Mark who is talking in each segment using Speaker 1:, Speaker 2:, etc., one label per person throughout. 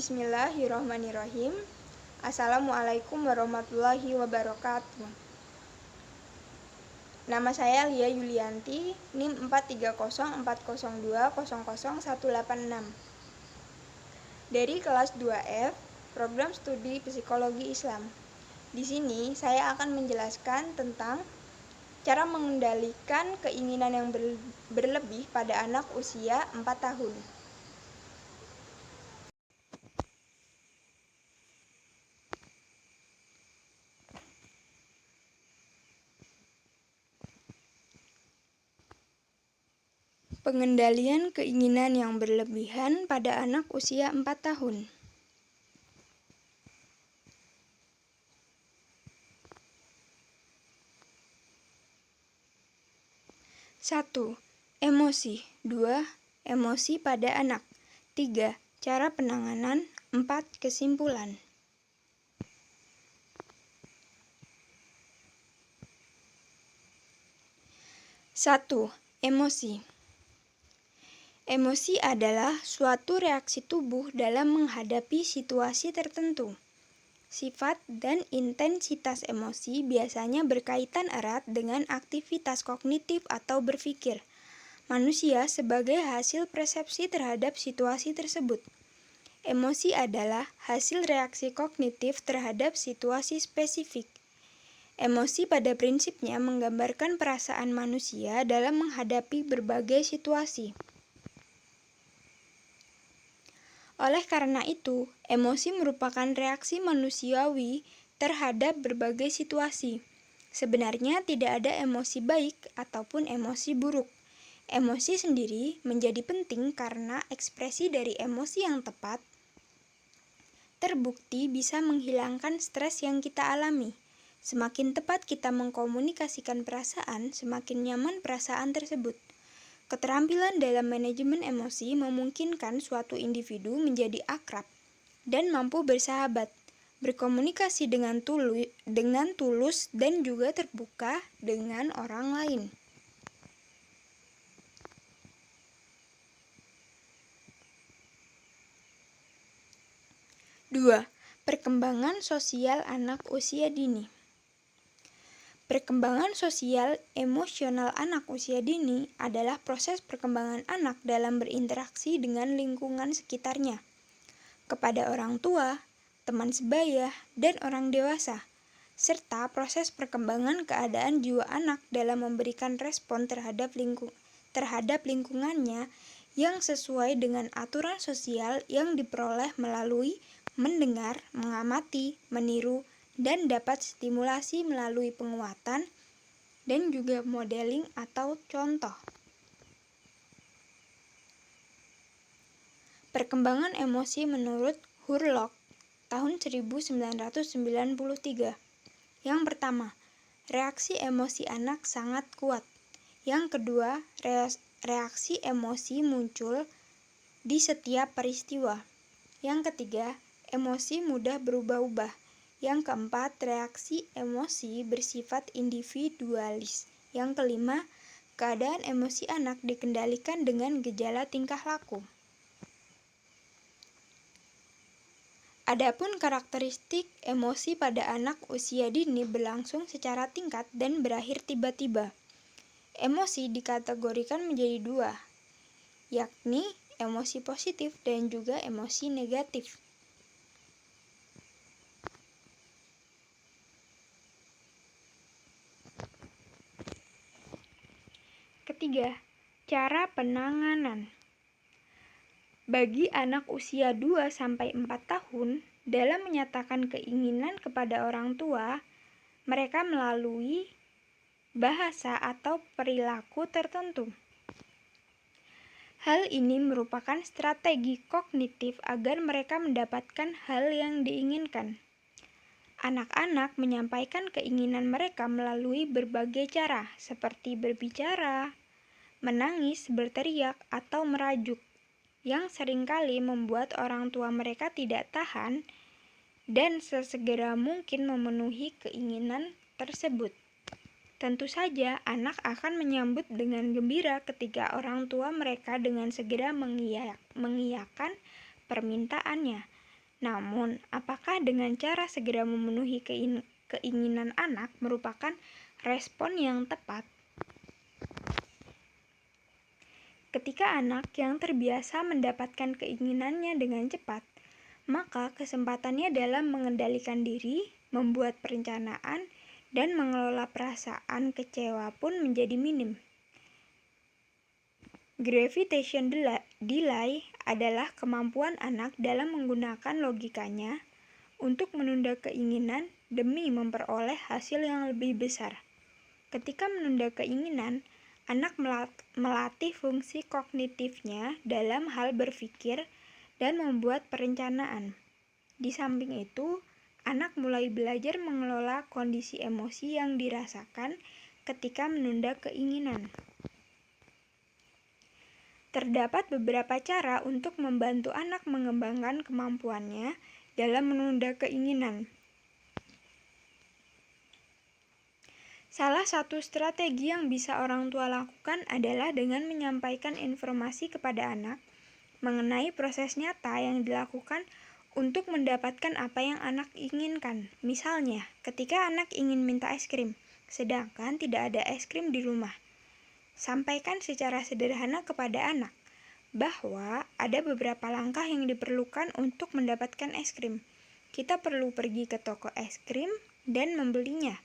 Speaker 1: Bismillahirrahmanirrahim. Assalamualaikum warahmatullahi wabarakatuh. Nama saya Lia Yulianti, NIM 43040200186. Dari kelas 2F, Program Studi Psikologi Islam. Di sini saya akan menjelaskan tentang cara mengendalikan keinginan yang berlebih pada anak usia 4 tahun. Pengendalian keinginan yang berlebihan pada anak usia 4 tahun. 1. Emosi. 2. Emosi pada anak. 3. Cara penanganan. 4. Kesimpulan. 1. Emosi. Emosi adalah suatu reaksi tubuh dalam menghadapi situasi tertentu. Sifat dan intensitas emosi biasanya berkaitan erat dengan aktivitas kognitif atau berpikir manusia sebagai hasil persepsi terhadap situasi tersebut. Emosi adalah hasil reaksi kognitif terhadap situasi spesifik. Emosi pada prinsipnya menggambarkan perasaan manusia dalam menghadapi berbagai situasi. Oleh karena itu, emosi merupakan reaksi manusiawi terhadap berbagai situasi. Sebenarnya tidak ada emosi baik ataupun emosi buruk. Emosi sendiri menjadi penting karena ekspresi dari emosi yang tepat terbukti bisa menghilangkan stres yang kita alami. Semakin tepat kita mengkomunikasikan perasaan, semakin nyaman perasaan tersebut. Keterampilan dalam manajemen emosi memungkinkan suatu individu menjadi akrab dan mampu bersahabat, berkomunikasi dengan tulus dan juga terbuka dengan orang lain. 2. Perkembangan sosial anak usia dini. Perkembangan sosial emosional anak usia dini adalah proses perkembangan anak dalam berinteraksi dengan lingkungan sekitarnya, kepada orang tua, teman sebaya, dan orang dewasa, serta proses perkembangan keadaan jiwa anak dalam memberikan respon terhadap lingkungannya yang sesuai dengan aturan sosial yang diperoleh melalui mendengar, mengamati, meniru, dan dapat stimulasi melalui penguatan dan juga modeling atau contoh. Perkembangan emosi menurut Hurlock tahun 1993. Yang pertama, reaksi emosi anak sangat kuat. Yang kedua, reaksi emosi muncul di setiap peristiwa. Yang ketiga, emosi mudah berubah-ubah. Yang keempat, reaksi emosi bersifat individualis. Yang kelima, keadaan emosi anak dikendalikan dengan gejala tingkah laku. Adapun karakteristik emosi pada anak usia dini berlangsung secara tingkat dan berakhir tiba-tiba. Emosi dikategorikan menjadi dua, yakni emosi positif dan juga emosi negatif. Ketiga, cara penanganan. Bagi anak usia 2-4 tahun, dalam menyatakan keinginan kepada orang tua, mereka melalui bahasa atau perilaku tertentu. Hal ini merupakan strategi kognitif agar mereka mendapatkan hal yang diinginkan. Anak-anak menyampaikan keinginan mereka melalui berbagai cara, seperti berbicara, menangis, berteriak, atau merajuk, yang seringkali membuat orang tua mereka tidak tahan dan sesegera mungkin memenuhi keinginan tersebut. Tentu saja, anak akan menyambut dengan gembira ketika orang tua mereka dengan segera mengiyakan permintaannya. Namun, apakah dengan cara segera memenuhi keinginan anak merupakan respon yang tepat? Ketika anak yang terbiasa mendapatkan keinginannya dengan cepat, maka kesempatannya dalam mengendalikan diri, membuat perencanaan, dan mengelola perasaan kecewa pun menjadi minim. Gravitation delay adalah kemampuan anak dalam menggunakan logikanya untuk menunda keinginan demi memperoleh hasil yang lebih besar. Ketika menunda keinginan, anak melatih fungsi kognitifnya dalam hal berpikir dan membuat perencanaan. Di samping itu, anak mulai belajar mengelola kondisi emosi yang dirasakan ketika menunda keinginan. Terdapat beberapa cara untuk membantu anak mengembangkan kemampuannya dalam menunda keinginan. Salah satu strategi yang bisa orang tua lakukan adalah dengan menyampaikan informasi kepada anak mengenai proses nyata yang dilakukan untuk mendapatkan apa yang anak inginkan. Misalnya, ketika anak ingin minta es krim, sedangkan tidak ada es krim di rumah, sampaikan secara sederhana kepada anak bahwa ada beberapa langkah yang diperlukan untuk mendapatkan es krim. Kita perlu pergi ke toko es krim dan membelinya.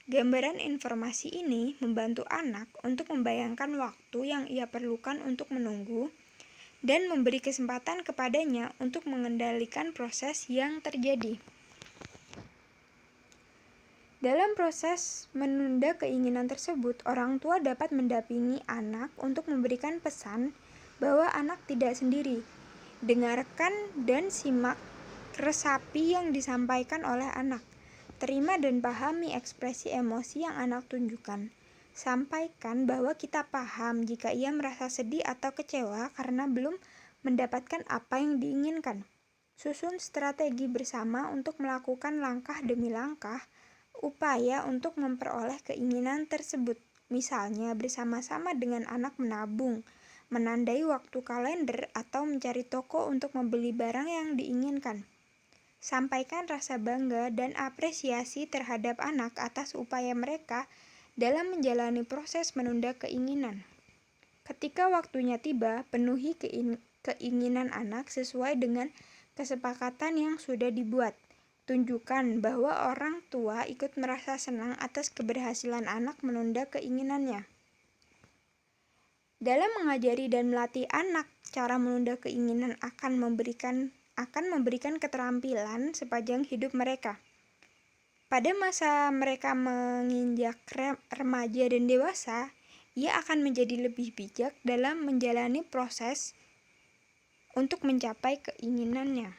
Speaker 1: Gambaran informasi ini membantu anak untuk membayangkan waktu yang ia perlukan untuk menunggu dan memberi kesempatan kepadanya untuk mengendalikan proses yang terjadi. Dalam proses menunda keinginan tersebut, orang tua dapat mendampingi anak untuk memberikan pesan bahwa anak tidak sendiri. Dengarkan dan simak resapi yang disampaikan oleh anak. Terima dan pahami ekspresi emosi yang anak tunjukkan. Sampaikan bahwa kita paham jika ia merasa sedih atau kecewa karena belum mendapatkan apa yang diinginkan. Susun strategi bersama untuk melakukan langkah demi langkah upaya untuk memperoleh keinginan tersebut. Misalnya bersama-sama dengan anak menabung, menandai waktu kalender, atau mencari toko untuk membeli barang yang diinginkan. Sampaikan rasa bangga dan apresiasi terhadap anak atas upaya mereka dalam menjalani proses menunda keinginan. Ketika waktunya tiba, penuhi keinginan anak sesuai dengan kesepakatan yang sudah dibuat. Tunjukkan bahwa orang tua ikut merasa senang atas keberhasilan anak menunda keinginannya. Dalam mengajari dan melatih anak cara menunda keinginan akan memberikan keterampilan sepanjang hidup mereka. Pada masa mereka menginjak remaja dan dewasa, ia akan menjadi lebih bijak dalam menjalani proses untuk mencapai keinginannya.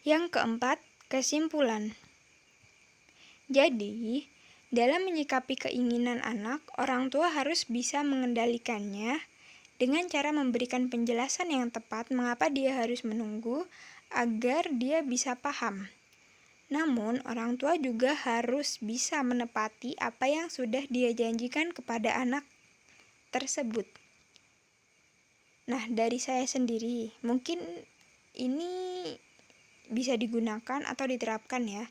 Speaker 1: Yang keempat, kesimpulan. Jadi, dalam menyikapi keinginan anak, orang tua harus bisa mengendalikannya dengan cara memberikan penjelasan yang tepat mengapa dia harus menunggu agar dia bisa paham. Namun, orang tua juga harus bisa menepati apa yang sudah dia janjikan kepada anak tersebut. Nah, dari saya sendiri, mungkin ini bisa digunakan atau diterapkan ya,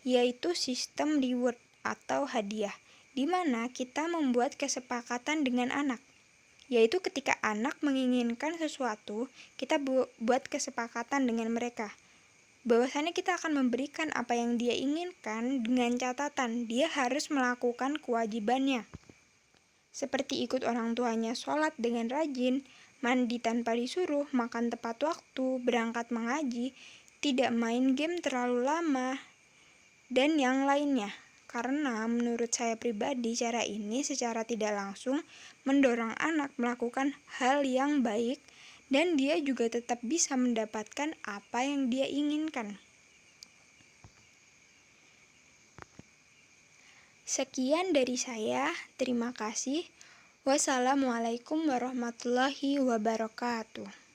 Speaker 1: yaitu sistem reward atau hadiah, di mana kita membuat kesepakatan dengan anak. Yaitu ketika anak menginginkan sesuatu, kita buat kesepakatan dengan mereka. Bahwasannya kita akan memberikan apa yang dia inginkan dengan catatan dia harus melakukan kewajibannya. Seperti ikut orang tuanya sholat dengan rajin, mandi tanpa disuruh, makan tepat waktu, berangkat mengaji, tidak main game terlalu lama, dan yang lainnya. Karena menurut saya pribadi, cara ini secara tidak langsung mendorong anak melakukan hal yang baik dan dia juga tetap bisa mendapatkan apa yang dia inginkan. Sekian dari saya, terima kasih. Wassalamualaikum warahmatullahi wabarakatuh.